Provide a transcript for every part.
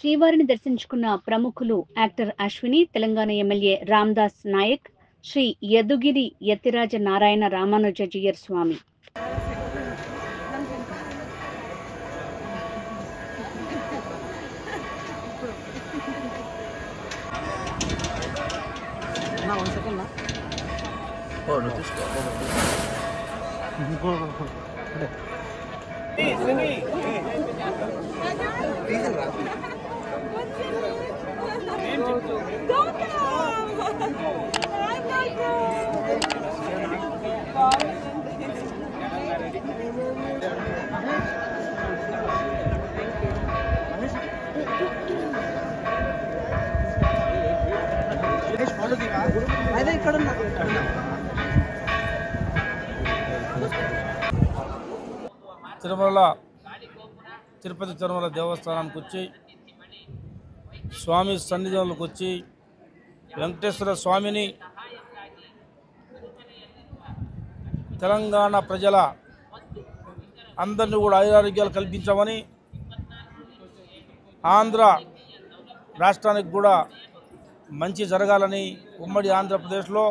శ్రీవారిని దర్శించుకున్న ప్రముఖులు యాక్టర్ అశ్విని, తెలంగాణ ఎమ్మెల్యే రామ్దాస్ నాయక్, శ్రీ యదుగిరి యతిరాజ నారాయణ రామానుజీయర్ స్వామి. తిరుపతి తిరుమల దేవస్థానానికి వచ్చి స్వామి సన్నిధిలోకి వచ్చి వెంకటేశ్వర స్వామిని తెలంగాణ ప్రజల అందరినీ కూడా ఆయురారోగ్యాలు కల్పించమని, ఆంధ్ర రాష్ట్రానికి కూడా మంచి జరగాలని, ఉమ్మడి ఆంధ్రప్రదేశ్లో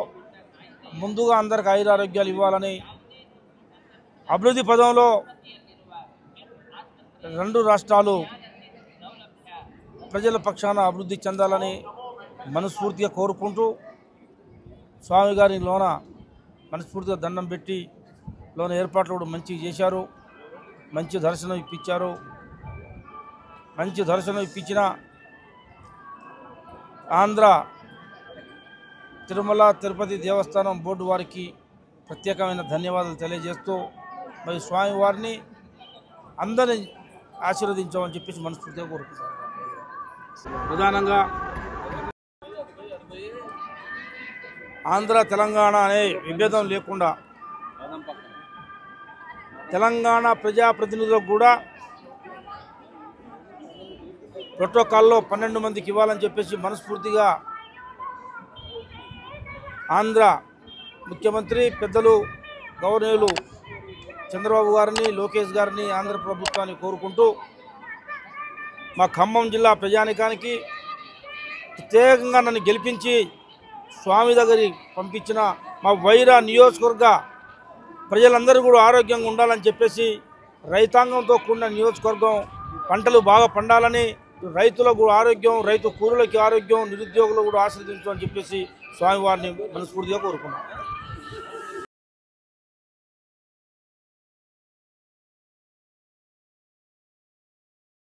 ముందుగా అందరికి ఆయురారోగ్యాలు ఇవ్వాలని, అభివృద్ధి పదంలో రెండు రాష్ట్రాలు ప్రజల పక్షాన అభివృద్ధి చెందాలని మనస్ఫూర్తిగా కోరుకుంటూ స్వామిగారి లోన మనస్ఫూర్తిగా దండం పెట్టి లోన ఏర్పాట్లు కూడా మంచిగా చేశారు. మంచి దర్శనం ఇప్పించారు. మంచి దర్శనం ఇప్పించిన ఆంధ్ర తిరుమల తిరుపతి దేవస్థానం బోర్డు వారికి ప్రత్యేకమైన ధన్యవాదాలు తెలియజేస్తూ మరి స్వామివారిని అందరినీ ఆశీర్వదించామని చెప్పేసి మనస్ఫూర్తిగా కోరుకుంటారు. ప్రధానంగా ఆంధ్ర తెలంగాణ అనే విభేదం లేకుండా తెలంగాణ ప్రజాప్రతినిధులకు కూడా ప్రోటోకాల్లో 12 మందికి ఇవ్వాలని చెప్పేసి మనస్ఫూర్తిగా ఆంధ్ర ముఖ్యమంత్రి పెద్దలు గవర్నర్లు చంద్రబాబు గారిని, లోకేష్ గారిని, ఆంధ్ర ప్రభుత్వాన్ని కోరుకుంటూ మా ఖమ్మం జిల్లా ప్రజానికానికి ప్రత్యేకంగా నన్ను గెలిపించి స్వామి దగ్గరికి పంపించిన మా వైరా నియోజకవర్గ ప్రజలందరూ కూడా ఆరోగ్యంగా ఉండాలని చెప్పేసి, రైతాంగంతో కూడిన నియోజకవర్గం, పంటలు బాగా పండాలని, రైతులకు కూడా ఆరోగ్యం, రైతు కూలీలకి ఆరోగ్యం, నిరుద్యోగులు కూడా ఆశీర్వదించమని చెప్పేసి స్వామివారిని మనస్ఫూర్తిగా కోరుకున్నాం.